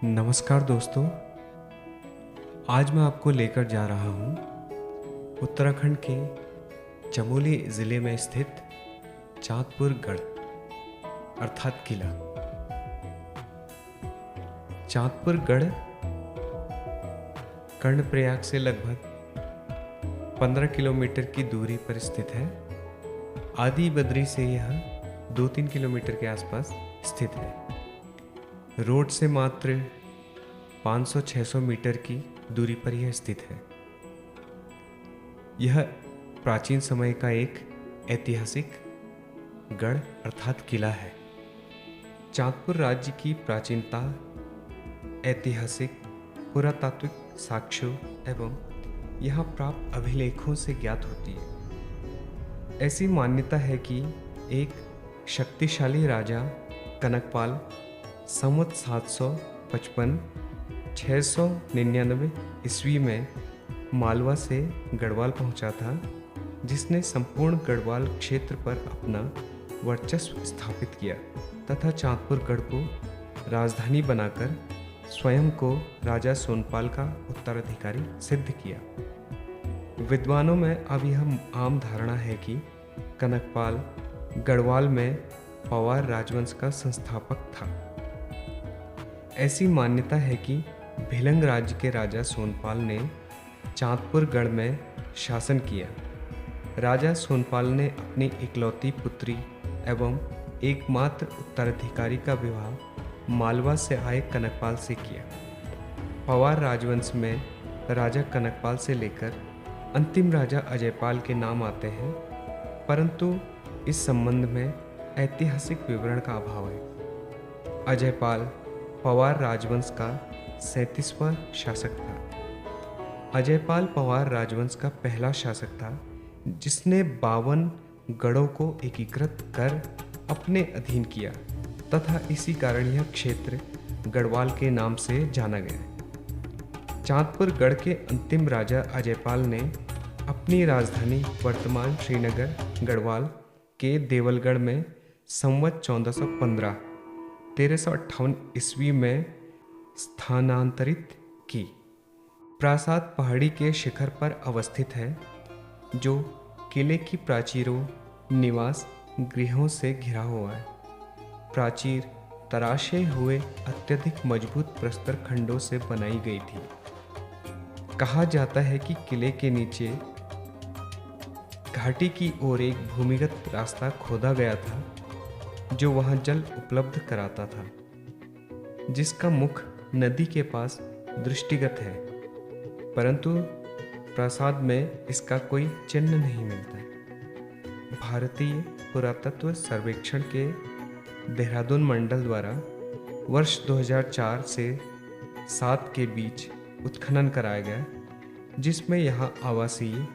नमस्कार दोस्तों, आज मैं आपको लेकर जा रहा हूँ उत्तराखंड के चमोली ज़िले में स्थित चाँदपुर गढ़ अर्थात किला। चाँदपुर गढ़ कर्णप्रयाग से लगभग 15 किलोमीटर की दूरी पर स्थित है। आदि बद्री से यह 2-3 किलोमीटर के आसपास स्थित है। रोड से मात्र 500-600 मीटर की दूरी पर यह स्थित है। यह प्राचीन समय का एक ऐतिहासिक गढ़ अर्थात किला है। चाँदपुर राज्य की प्राचीनता ऐतिहासिक, पुरातात्विक साक्ष्यों एवं यहाँ प्राप्त अभिलेखों से ज्ञात होती है। ऐसी मान्यता है कि एक शक्तिशाली राजा कनकपाल संवत 755-699 ईस्वी में मालवा से गढ़वाल पहुंचा था, जिसने संपूर्ण गढ़वाल क्षेत्र पर अपना वर्चस्व स्थापित किया तथा चाँदपुर गढ़ को राजधानी बनाकर स्वयं को राजा सोनपाल का उत्तराधिकारी सिद्ध किया। विद्वानों में अब यह आम धारणा है कि कनकपाल गढ़वाल में पवार राजवंश का संस्थापक था। ऐसी मान्यता है कि भिलंग राज्य के राजा सोनपाल ने चाँदपुर गढ़ में शासन किया। राजा सोनपाल ने अपनी इकलौती पुत्री एवं एकमात्र उत्तराधिकारी का विवाह मालवा से आए कनकपाल से किया। पवार राजवंश में राजा कनकपाल से लेकर अंतिम राजा अजयपाल के नाम आते हैं, परंतु इस संबंध में ऐतिहासिक विवरण का अभाव है। अजयपाल पवार राजवंश का 37वां शासक था। अजयपाल पवार राजवंश का पहला शासक था जिसने 52 गढ़ों को एकीकृत कर अपने अधीन किया तथा इसी कारण यह क्षेत्र गढ़वाल के नाम से जाना गया। चाँदपुर गढ़ के अंतिम राजा अजयपाल ने अपनी राजधानी वर्तमान श्रीनगर गढ़वाल के देवलगढ़ में संवत 1358 ईस्वी में स्थानांतरित की। प्रासाद पहाड़ी के शिखर पर अवस्थित है, जो किले की प्राचीरों, निवास गृहों से घिरा हुआ है। प्राचीर तराशे हुए अत्यधिक मजबूत प्रस्तर खंडों से बनाई गई थी। कहा जाता है कि किले के नीचे घाटी की ओर एक भूमिगत रास्ता खोदा गया था, जो वहां जल उपलब्ध कराता था, जिसका मुख नदी के पास दृष्टिगत है, परंतु प्रासाद में इसका कोई चिन्ह नहीं मिलता। भारतीय पुरातत्व सर्वेक्षण के देहरादून मंडल द्वारा वर्ष 2004 से 7 के बीच उत्खनन कराया गया, जिसमें यहाँ आवासीय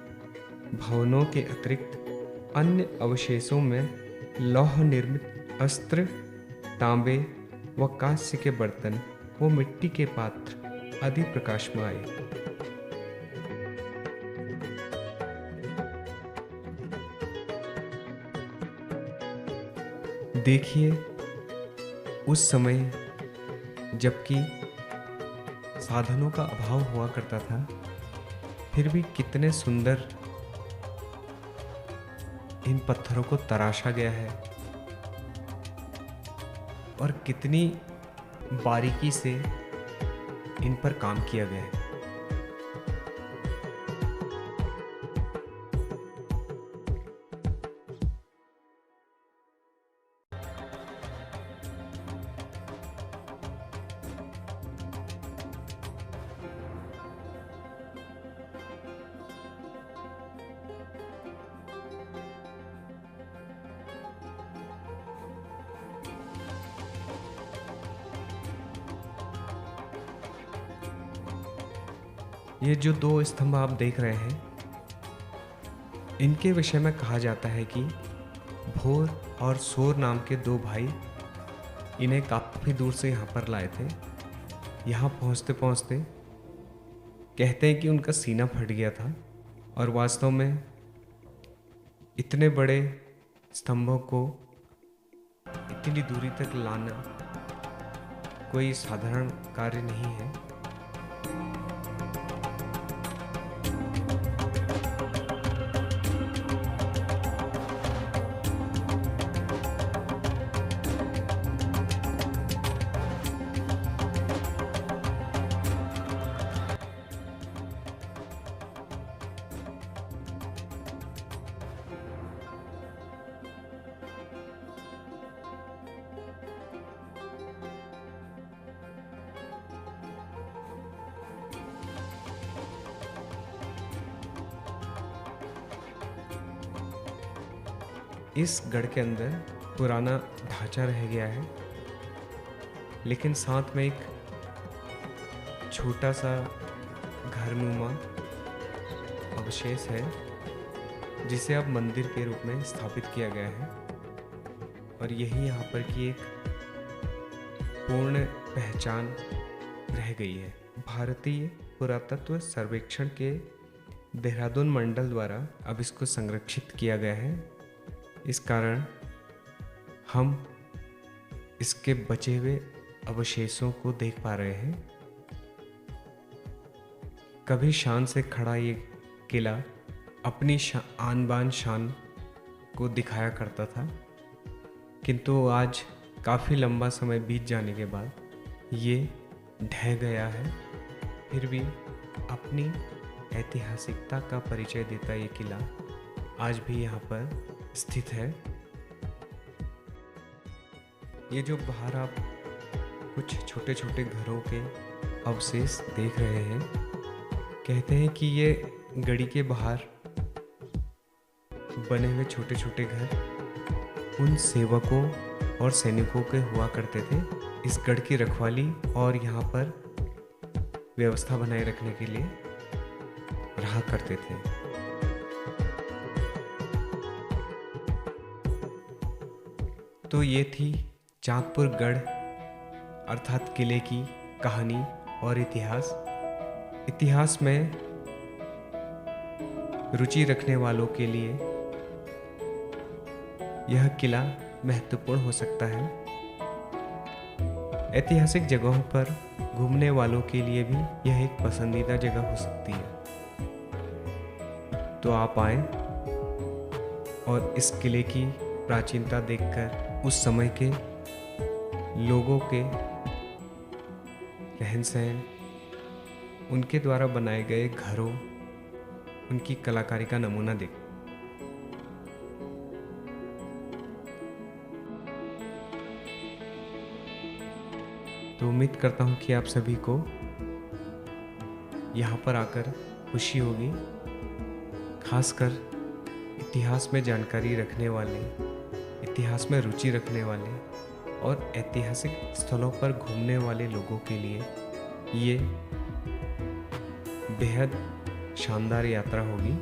भवनों के अतिरिक्त अन्य अवशेषों में लौह निर्मित अस्त्र, तांबे व कांस्य के बर्तन व मिट्टी के पात्र आदि प्रकाश में आए। देखिए, उस समय जबकि साधनों का अभाव हुआ करता था, फिर भी कितने सुंदर इन पत्थरों को तराशा गया है और कितनी बारीकी से इन पर काम किया गया है। ये जो 2 स्तंभ आप देख रहे हैं, इनके विषय में कहा जाता है कि भोर और सोर नाम के 2 भाई इन्हें काफ़ी दूर से यहाँ पर लाए थे। यहाँ पहुँचते पहुँचते कहते हैं कि उनका सीना फट गया था और वास्तव में इतने बड़े स्तंभों को इतनी दूरी तक लाना कोई साधारण कार्य नहीं है। इस गढ़ के अंदर पुराना ढांचा रह गया है, लेकिन साथ में एक छोटा सा घरनुमा अवशेष है जिसे अब मंदिर के रूप में स्थापित किया गया है। और यही यहाँ पर की एक पूर्ण पहचान रह गई है। भारतीय पुरातत्व सर्वेक्षण के देहरादून मंडल द्वारा अब इसको संरक्षित किया गया है। इस कारण हम इसके बचे हुए अवशेषों को देख पा रहे हैं। कभी शान से खड़ा ये किला अपनी आन बान शान को दिखाया करता था, किंतु आज काफ़ी लंबा समय बीत जाने के बाद ये ढह गया है। फिर भी अपनी ऐतिहासिकता का परिचय देता ये किला आज भी यहाँ पर स्थित है। ये जो बाहर आप कुछ छोटे छोटे घरों के अवशेष देख रहे हैं, कहते हैं कि ये गढ़ी के बाहर बने हुए छोटे छोटे घर उन सेवकों और सैनिकों के हुआ करते थे इस गढ़ की रखवाली और यहाँ पर व्यवस्था बनाए रखने के लिए रहा करते थे। तो ये थी चांदपुर गढ़ अर्थात किले की कहानी और इतिहास। इतिहास में रुचि रखने वालों के लिए यह किला महत्वपूर्ण हो सकता है। ऐतिहासिक जगहों पर घूमने वालों के लिए भी यह एक पसंदीदा जगह हो सकती है। तो आप आएं और इस किले की प्राचीनता देखकर उस समय के लोगों के रहन सहन, उनके द्वारा बनाए गए घरों, उनकी कलाकारी का नमूना देख। तो उम्मीद करता हूँ कि आप सभी को यहाँ पर आकर खुशी होगी, खासकर इतिहास में जानकारी रखने वाले, इतिहास में रुचि रखने वाले और ऐतिहासिक स्थलों पर घूमने वाले लोगों के लिए ये बेहद शानदार यात्रा होगी।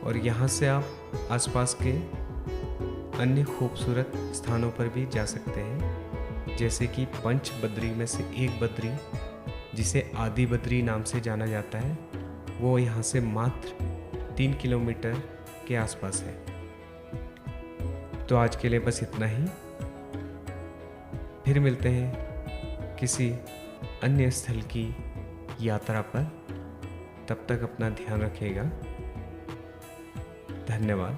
और यहाँ से आप आसपास के अन्य खूबसूरत स्थानों पर भी जा सकते हैं, जैसे कि पंच बद्री में से एक बद्री जिसे आदि बद्री नाम से जाना जाता है, वो यहाँ से मात्र 3 किलोमीटर के आसपास है। तो आज के लिए बस इतना ही। फिर मिलते हैं किसी अन्य स्थल की यात्रा पर। तब तक अपना ध्यान रखिएगा। धन्यवाद।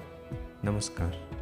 नमस्कार।